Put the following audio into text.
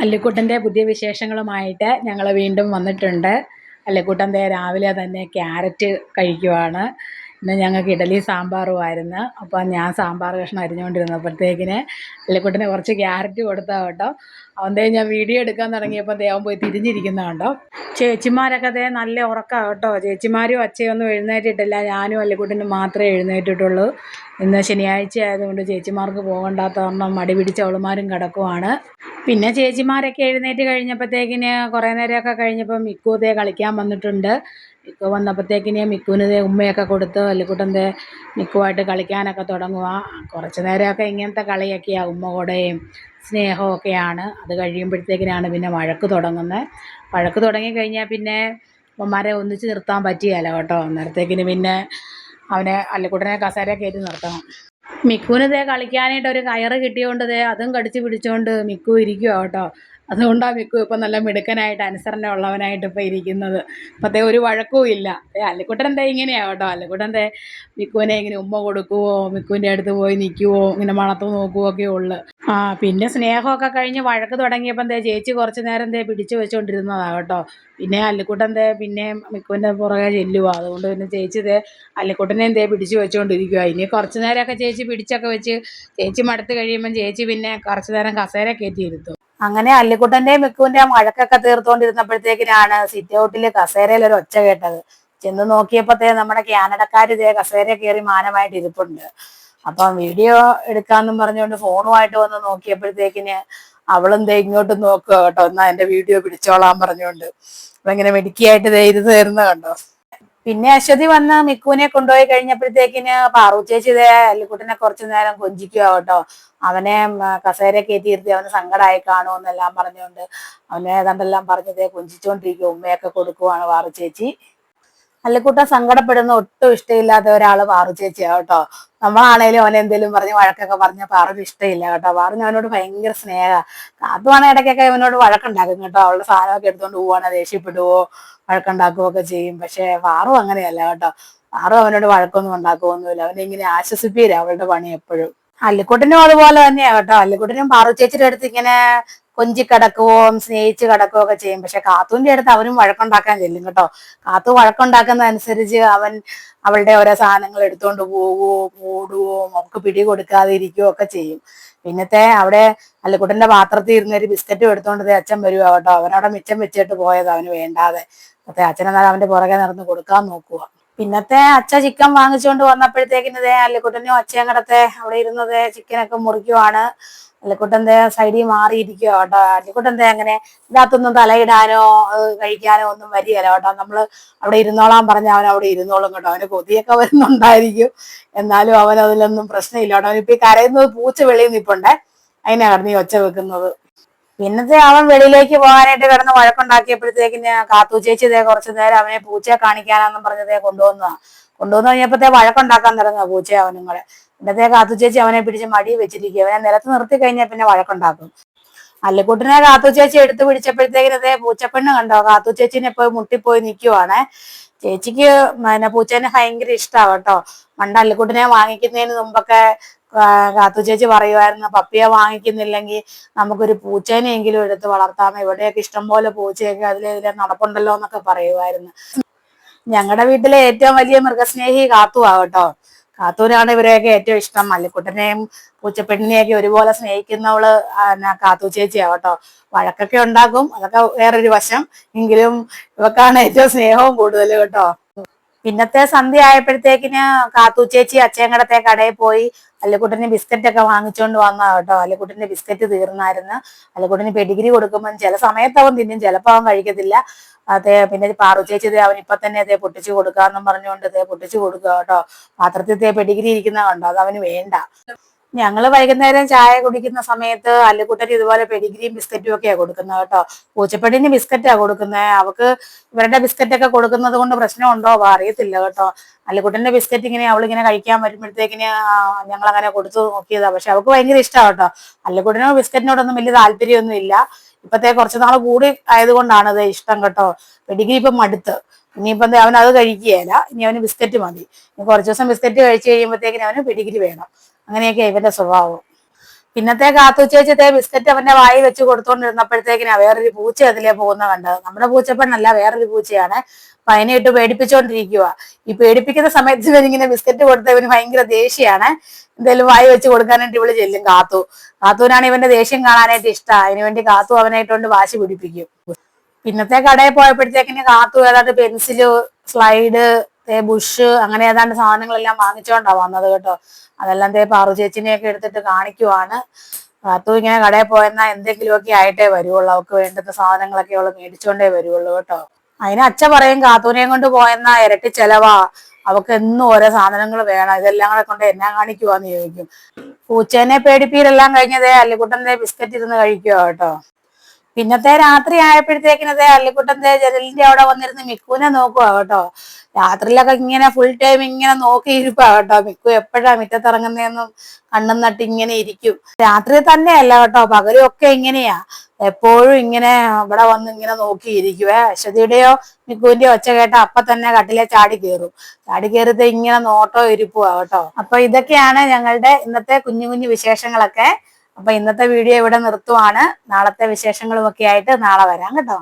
അല്ലിക്കുട്ടൻ്റെ പുതിയ വിശേഷങ്ങളുമായിട്ട് ഞങ്ങൾ വീണ്ടും വന്നിട്ടുണ്ട്. അല്ലിക്കുട്ടൻ ദേ രാവിലെ തന്നെ ക്യാരറ്റ് കഴിക്കുവാണ്. ഇന്ന് ഞങ്ങൾക്ക് ഇഡലി സാമ്പാറുമായിരുന്നു. അപ്പോൾ ഞാൻ സാമ്പാർ കഷ്ണം അരിഞ്ഞുകൊണ്ടിരുന്നപ്പോഴത്തേക്കിന് അല്ലിക്കുട്ടന് കുറച്ച് ക്യാരറ്റ് കൊടുത്താൽ കേട്ടോ. അവൻ ദേ ഞാൻ വീഡിയോ എടുക്കാൻ തുടങ്ങിയപ്പോൾ ദേ അവൻ പോയി തിരിഞ്ഞിരിക്കുന്ന കണ്ടോ. ചേച്ചിമാരൊക്കെ ദേ നല്ല ഉറക്കമാണ് കേട്ടോ. ചേച്ചിമാരും അച്ഛയൊന്നും എഴുന്നേറ്റിട്ടില്ല. ഞാനും അല്ലിക്കുട്ടനും മാത്രമേ എഴുന്നേറ്റിട്ടുള്ളൂ. ഇന്ന് ശനിയാഴ്ച ആയതുകൊണ്ട് ചേച്ചിമാർക്ക് പോകണ്ടാത്ത കാരണം മടി പിടിച്ച് അവളുമാരും കിടക്കുവാണ്. പിന്നെ ചേച്ചിമാരൊക്കെ എഴുന്നേറ്റ് കഴിഞ്ഞപ്പോഴത്തേക്കിന് കുറേ നേരമൊക്കെ കഴിഞ്ഞപ്പോൾ മിക്കു ദേ കളിക്കാൻ വന്നിട്ടുണ്ട്. മിക്കു വന്നപ്പോഴത്തേക്കിന് മിക്കുവിന് ദേ ഉമ്മയൊക്കെ കൊടുത്ത് അല്ലിക്കുട്ടൻ ദേ മിക്കുവായിട്ട് കളിക്കാനൊക്കെ തുടങ്ങുക. കുറച്ച് നേരമൊക്കെ ഇങ്ങനത്തെ കളിയൊക്കെയാണ്, ഉമ്മ കൂടെയും സ്നേഹമൊക്കെയാണ്. അത് കഴിയുമ്പോഴത്തേക്കിനാണ് പിന്നെ വഴക്ക് തുടങ്ങുന്നത്. വഴക്ക് തുടങ്ങിക്കഴിഞ്ഞാൽ പിന്നെ ഉമ്മമാരെ ഒന്നിച്ച് നിർത്താൻ പറ്റിയല്ല കേട്ടോ. അന്നേരത്തേക്കിന് പിന്നെ അവനെ അല്ലിക്കുട്ടനെ കസേര കയറ്റി നിർത്തണം. മിക്കുവിന് ദേ കളിക്കാനായിട്ട് ഒരു കയറ് കിട്ടിയോണ്ട് ദേ അതും കടിച്ച് പിടിച്ചോണ്ട് മിക്കു ഇരിക്കുക കേട്ടോ. അതുകൊണ്ടാണ് മിക്കു ഇപ്പം നല്ല മിടുക്കനായിട്ട് അനുസരണ ഉള്ളവനായിട്ട് ഇപ്പം ഇരിക്കുന്നത്. ഇപ്പത്തേ ഒരു വഴക്കും ഇല്ല. അല്ലിക്കുട്ടൻ എന്താ ഇങ്ങനെയാണ് കേട്ടോ. അല്ലിക്കുട്ടൻ ദേ മിക്കുവിനെ ഇങ്ങനെ ഉമ്മ കൊടുക്കുവോ, മിക്കുവിൻ്റെ അടുത്ത് പോയി നിൽക്കുവോ, ഇങ്ങനെ മണത്ത് നോക്കുവോ ഒക്കെ ഉള്ളു. പിന്നെ സ്നേഹമൊക്കെ കഴിഞ്ഞ് വഴക്ക് തുടങ്ങിയപ്പം ദേ ചേച്ചി കുറച്ച് നേരം ദേ പിടിച്ചു വെച്ചുകൊണ്ടിരുന്നതാണ് കേട്ടോ. പിന്നെ അല്ലിക്കുട്ടൻ ദേ പിന്നെ മിക്കുവിൻ്റെ പുറകെ ചെല്ലുക. അതുകൊണ്ട് പിന്നെ ചേച്ചി ദേ അല്ലിക്കുട്ടനെയും ദേ പിടിച്ചു വെച്ചുകൊണ്ടിരിക്കുക. ഇനി കുറച്ച് നേരമൊക്കെ ചേച്ചി പിടിച്ചൊക്കെ വെച്ച് ചേച്ചി മടുത്ത് കഴിയുമ്പം ചേച്ചി പിന്നെ കുറച്ച് നേരം കസേര കയറ്റിയിരുത്തും. അങ്ങനെ അല്ലിക്കുട്ടൻ്റെയും മിക്കുവിൻ്റെയും വഴക്കൊക്കെ തീർത്തുകൊണ്ടിരുന്നപ്പോഴത്തേക്കിനാണ് സിറ്റ് ഔട്ടിൽ കസേരയിൽ ഒരു ഒച്ച കേട്ടത്. ചെന്ന് നോക്കിയപ്പോഴത്തേ നമ്മുടെ കാനഡക്കാർ ഇതേ കസേര കയറി മാനമായിട്ട് ഇരിപ്പുണ്ട്. അപ്പം വീഡിയോ എടുക്കാമെന്നും പറഞ്ഞുകൊണ്ട് ഫോണുമായിട്ട് വന്ന് നോക്കിയപ്പോഴത്തേക്കിന് അവളും ദേ ഇങ്ങോട്ട് നോക്കുക കേട്ടോ. എന്നാ എൻ്റെ വീഡിയോ പിടിച്ചോളാൻ പറഞ്ഞുകൊണ്ട് അപ്പം ഇങ്ങനെ മിടുക്കിയായിട്ട് ദേ ഇരുന്ന് തരുന്ന കണ്ടോ. പിന്നെ അശ്വതി വന്ന് മിക്കുവിനെ കൊണ്ടുപോയി കഴിഞ്ഞപ്പോഴത്തേക്കിന് പാറു ചേച്ചി ഇതേ അല്ലിക്കുട്ടനെ കുറച്ചു നേരം കൊഞ്ചിക്കുക കേട്ടോ. അവനെ കസേര കയറ്റി ഇരുത്തി അവന് സങ്കടമായി കാണുമെന്നെല്ലാം പറഞ്ഞുകൊണ്ട് അവനെ ഏതാണ്ടെല്ലാം പറഞ്ഞതേ കൊഞ്ചിച്ചോണ്ടിരിക്കുക. ഉമ്മയൊക്കെ കൊടുക്കുവാണ് പാറു ചേച്ചി. അല്ലിക്കുട്ടൻ സങ്കടപ്പെടുന്ന ഒട്ടും ഇഷ്ടമില്ലാത്ത ഒരാള് പാറു ചേച്ചിയാ കേട്ടോ. നമ്മളാണേലും അവനെ എന്തെങ്കിലും പറഞ്ഞ് വഴക്കൊക്കെ പറഞ്ഞ പാറുന് ഇഷ്ടമില്ല കേട്ടോ. പാറുന് അവനോട് ഭയങ്കര സ്നേഹ. കാത്തുവാണെ ഇടയ്ക്കൊക്കെ അവനോട് വഴക്കുണ്ടാക്കും കേട്ടോ. അവളുടെ സാധനമൊക്കെ എടുത്തോണ്ട് പോവാണ് ദേഷ്യപ്പെടുവോ വഴക്കുണ്ടാക്കുകയോ ഒക്കെ ചെയ്യും. പക്ഷെ പാറു അങ്ങനെയല്ല കേട്ടോ. പാറു അവനോട് വഴക്കൊന്നും ഉണ്ടാക്കുകയൊന്നുമില്ല. അവനെ ഇങ്ങനെ ആശ്വസിപ്പീരാ അവളുടെ പണി എപ്പോഴും. അല്ലിക്കുട്ടനും അതുപോലെ തന്നെയാ കേട്ടോ. അല്ലിക്കുട്ടനും പാറു ചേച്ചിയുടെ അടുത്ത് ഇങ്ങനെ കൊഞ്ചി കിടക്കുവോ സ്നേഹിച്ച് കിടക്കുകയോ ഒക്കെ ചെയ്യും. പക്ഷെ കാത്തുവിന്റെ അടുത്ത് അവനും വഴക്കുണ്ടാക്കാൻ ചെല്ലും കേട്ടോ. കാത്തു വഴക്കുണ്ടാക്കുന്ന അനുസരിച്ച് അവൻ അവളുടെ ഓരോ സാധനങ്ങൾ എടുത്തോണ്ട് പോവുകയോ മൂടുവോ നമുക്ക് പിടി കൊടുക്കാതെ ഇരിക്കുകയോ ഒക്കെ ചെയ്യും. പിന്നത്തെ അവിടെ അല്ലിക്കുട്ടന്റെ പാത്രത്തിൽ ഇരുന്നൊരു ബിസ്ക്കറ്റും എടുത്തോണ്ട് അച്ഛൻ വരുവാ കേട്ടോ. അവനവിടെ മിച്ചം വെച്ചിട്ട് പോയത് അവന് വേണ്ടാതെ. അപ്പത്തെ അച്ഛനെന്നാൽ അവന്റെ പുറകെ നടന്ന് കൊടുക്കാൻ നോക്കുക. പിന്നത്തെ അച്ഛ ചിക്കൻ വാങ്ങിച്ചുകൊണ്ട് വന്നപ്പോഴത്തേക്കിന് അല്ലിക്കുട്ടനും അച്ഛയും കിടത്തെ അവിടെ ഇരുന്നത് ചിക്കനൊക്കെ മുറിക്കുവാണ്. അല്ലിക്കുട്ടൻ സൈഡിൽ മാറിയിരിക്കുക കേട്ടോ. അല്ലിക്കുട്ടൻ അങ്ങനെ ഇതിനകത്തൊന്നും തലയിടാനോ കഴിക്കാനോ ഒന്നും വരികയില്ല കേട്ടോ. നമ്മള് അവിടെ ഇരുന്നോളാൻ പറഞ്ഞ അവൻ അവിടെ ഇരുന്നോളും കേട്ടോ. അവന് കൊതിയൊക്കെ വരുന്നുണ്ടായിരിക്കും, എന്നാലും അവൻ അതിലൊന്നും പ്രശ്നമില്ല കേട്ടോ. അവനിപ്പോ ഈ കരയുന്നത് പൂച്ച വെളിയിൽ നിൽപ്പുണ്ടേ, അതിനാ കിടന്ന് ഈ ഒച്ച വെക്കുന്നത്. പിന്നത്തെ അവൻ വെളിയിലേക്ക് പോകാനായിട്ട് കിടന്ന് വഴക്കുണ്ടാക്കിയപ്പോഴത്തേക്കിന് കാത്തു ചേച്ചി കുറച്ചു നേരം അവനെ പൂച്ചയെ കാണിക്കാനാന്നും പറഞ്ഞതേ കൊണ്ടുവന്നു കഴിഞ്ഞപ്പോഴത്തേ വഴക്കുണ്ടാക്കാൻ തുടങ്ങുക പൂച്ചയെ അവനും കൂടെ. പിന്നത്തെ കാത്തു ചേച്ചി അവനെ പിടിച്ച് മടി വെച്ചിരിക്കുക. അവനെ നിലത്ത് നിർത്തി കഴിഞ്ഞാൽ പിന്നെ വഴക്കുണ്ടാക്കും. അല്ലിക്കുട്ടനെ കാത്തു ചേച്ചി എടുത്തു പിടിച്ചപ്പോഴത്തേക്കിനതേ പൂച്ചപ്പെണ്ണ് കണ്ടോ കാത്തു ചേച്ചിനെ പോയി മുട്ടിപ്പോയി നിൽക്കുവാണേ. ചേച്ചിക്ക് പൂച്ചേനെ ഭയങ്കര ഇഷ്ടമാണ് കേട്ടോ. പണ്ട് അല്ലിക്കുട്ടനെ വാങ്ങിക്കുന്നതിന് മുമ്പൊക്കെ കാത്തു ചേച്ചി പറയുമായിരുന്നു, പപ്പിയെ വാങ്ങിക്കുന്നില്ലെങ്കിൽ നമുക്കൊരു പൂച്ചേനെയെങ്കിലും എടുത്ത് വളർത്താം, ഇവിടെയൊക്കെ ഇഷ്ടംപോലെ പൂച്ചയൊക്കെ അതിലെ നടപ്പുണ്ടല്ലോ എന്നൊക്കെ പറയുമായിരുന്നു. ഞങ്ങളുടെ വീട്ടിലെ ഏറ്റവും വലിയ മൃഗസ്നേഹി കാത്തുവാ കേട്ടോ. കാത്തൂരാണ് ഇവരെയൊക്കെ ഏറ്റവും ഇഷ്ടം. അല്ലിക്കുട്ടനെയും പൂച്ചപ്പെണ്ണിനെയൊക്കെ ഒരുപോലെ സ്നേഹിക്കുന്നവള് കാത്തു ചേച്ചിയാ കേട്ടോ. വഴക്കൊക്കെ ഉണ്ടാക്കും, അതൊക്കെ വേറൊരു വശം. എങ്കിലും ഇവക്കാണ് ഏറ്റവും സ്നേഹവും കൂടുതൽ കേട്ടോ. പിന്നത്തെ സന്ധ്യ ആയപ്പോഴത്തേക്കിന് കാത്തു ചേച്ചി അച്ചയങ്കടത്തെ കടയിൽ പോയി അല്ലിക്കുട്ടന് ബിസ്ക്കറ്റ് ഒക്കെ വാങ്ങിച്ചുകൊണ്ട് വന്നാ കേട്ടോ. അല്ലിക്കുട്ടന്റെ ബിസ്ക്കറ്റ് തീർന്നായിരുന്നു. അല്ലിക്കുട്ടന് പെഡിഗ്രി കൊടുക്കുമ്പോൾ ചില സമയത്ത് അവൻ തിന്നും, ചിലപ്പോൾ അവൻ കഴിക്കത്തില്ല. പിന്നെ പാറു ചേച്ചി അവൻ ഇപ്പൊ തന്നെ പൊട്ടിച്ചു കൊടുക്കാന്നും പറഞ്ഞുകൊണ്ട് പൊട്ടിച്ചു കൊടുക്കുക കേട്ടോ. പാത്രത്തിൽ പെഡിഗ്രി ഇരിക്കുന്ന കണ്ടോ, അത് അവന് വേണ്ട. ഞങ്ങള് വൈകുന്നേരം ചായ കുടിക്കുന്ന സമയത്ത് അല്ലിക്കുട്ടന് ഇതുപോലെ പെഡിഗ്രിയും ബിസ്ക്കറ്റും ഒക്കെയാ കൊടുക്കുന്നത് കേട്ടോ. പൂച്ചപ്പെണ്ണിന് ബിസ്ക്കറ്റാ കൊടുക്കുന്നത്. അവക്ക് ഇവരുടെ ബിസ്ക്കറ്റൊക്കെ കൊടുക്കുന്നത് കൊണ്ട് പ്രശ്നമുണ്ടോ അറിയത്തില്ല കേട്ടോ. അല്ലിക്കുട്ടന്റെ ബിസ്ക്കറ്റ് ഇങ്ങനെ അവളിങ്ങനെ കഴിക്കാൻ വരുമ്പോഴത്തേക്കിന് ഞങ്ങൾ അങ്ങനെ കൊടുത്തു നോക്കിയതാ. പക്ഷെ അവൾക്ക് ഭയങ്കര ഇഷ്ടമാണ് കേട്ടോ. അല്ലിക്കുട്ടനോ ബിസ്ക്കറ്റിനോടൊന്നും വലിയ താല്പര്യമൊന്നും ഇല്ല. ഇപ്പത്തെ കുറച്ച് നാൾ കൂടി ആയതുകൊണ്ടാണ് അത് ഇഷ്ടം കേട്ടോ. പെഡിഗ്രി ഇപ്പം മടുത്ത്. ഇനിയിപ്പം അവൻ അത് കഴിക്കുകയില്ല. ഇനി അവന് ബിസ്ക്കറ്റ് മതി. ഇനി കുറച്ച് ദിവസം ബിസ്ക്കറ്റ് കഴിച്ചു കഴിയുമ്പോഴത്തേക്കിന് അവന് പെഡിഗ്രി വേണം. അങ്ങനെയൊക്കെ ഇവന്റെ സ്വഭാവം. പിന്നത്തെ കാത്തു ചേച്ചി ബിസ്ക്കറ്റ് അവന്റെ വായി വെച്ച് കൊടുത്തോണ്ടിരുന്നപ്പോഴത്തേക്കിനാ വേറൊരു പൂച്ച അതിലേ പോകുന്ന കണ്ടത്. നമ്മുടെ പൂച്ചപ്പെണ്ണല്ല, വേറൊരു പൂച്ചയാണ്. അപ്പൊ അതിനെ ഇട്ട് പേടിപ്പിച്ചോണ്ടിരിക്കുക. ഈ പേടിപ്പിക്കുന്ന സമയത്ത് ഇവനിങ്ങനെ ബിസ്ക്കറ്റ് കൊടുത്ത ഇവന് ഭയങ്കര ദേഷ്യമാണ്. എന്തായാലും വായി വെച്ച് കൊടുക്കാനായിട്ട് ഇവള് ചെല്ലും കാത്തുവിനാണ് ഇവന്റെ ദേഷ്യം കാണാനായിട്ട് ഇഷ്ടം. അതിനുവേണ്ടി കാത്തു അവനായിട്ടോണ്ട് വാശി പിടിപ്പിക്കും. പിന്നത്തെ കടയിൽ പോയപ്പോഴത്തേക്കിന് കാത്തു ഏതാണ്ട് പെൻസില്, സ്ലൈഡ്, ബുഷ് അങ്ങനെ ഏതാണ്ട് സാധനങ്ങളെല്ലാം വാങ്ങിച്ചോണ്ടാ വന്നത് കേട്ടോ. അതെല്ലാം പാറു ചേച്ചിനെയൊക്കെ എടുത്തിട്ട് കാണിക്കുവാണ്. കാത്തു ഇങ്ങനെ കടയിൽ പോയെന്നാ എന്തെങ്കിലുമൊക്കെ ആയിട്ടേ വരുവുള്ളൂ. അവൾക്ക് വേണ്ടുന്ന സാധനങ്ങളൊക്കെ അവള് മേടിച്ചോണ്ടേ വരുവുള്ളൂ കേട്ടോ. അതിന് അച്ഛ പറയും കാത്തൂനെയും കൊണ്ട് പോയെന്നാ ഇരട്ടി ചെലവാ, അവക്ക് എന്നും ഓരോ സാധനങ്ങൾ വേണം, ഇതെല്ലാം കൂടെ കൊണ്ട് എന്നാ കാണിക്കുവാന്ന് ചോദിക്കും. പൂച്ചേനെ പേടിപ്പീരെല്ലാം കഴിഞ്ഞതേ അല്ലിക്കുട്ടന്റെ ബിസ്ക്കറ്റ് ഇരുന്ന് കഴിക്കുക കേട്ടോ. പിന്നത്തെ രാത്രി ആയപ്പോഴത്തേക്കിനതേ അല്ലിക്കുട്ടന്റെ ജനലിന്റെ അവിടെ വന്നിരുന്ന് മിക്കുവിനെ നോക്കുക കേട്ടോ. രാത്രിയിലൊക്കെ ഇങ്ങനെ ഫുൾ ടൈം ഇങ്ങനെ നോക്കിയിരിക്കുക കേട്ടോ. മിക്കു എപ്പോഴാ മുറ്റത്തിറങ്ങുന്നതെന്നും കണ്ണും നട്ട് ഇങ്ങനെ ഇരിക്കും. രാത്രി തന്നെയല്ല കേട്ടോ, പകലും ഒക്കെ ഇങ്ങനെയാ. എപ്പോഴും ഇങ്ങനെ ഇവിടെ വന്ന് ഇങ്ങനെ നോക്കിയിരിക്കുവേ. അശ്വതിയുടെയോ മിക്കുവിന്റെയോ ഒച്ച കേട്ട അപ്പൊ തന്നെ കട്ടിലെ ചാടി കയറിത്തെ ഇങ്ങനെ നോട്ടോ ഇരിപ്പുവാ കേട്ടോ. അപ്പൊ ഇതൊക്കെയാണ് ഞങ്ങളുടെ ഇന്നത്തെ കുഞ്ഞു കുഞ്ഞു വിശേഷങ്ങളൊക്കെ. അപ്പൊ ഇന്നത്തെ വീഡിയോ ഇവിടെ നിർത്തുവാണ്. നാളത്തെ വിശേഷങ്ങളും ഒക്കെ ആയിട്ട് നാളെ വരാം കേട്ടോ.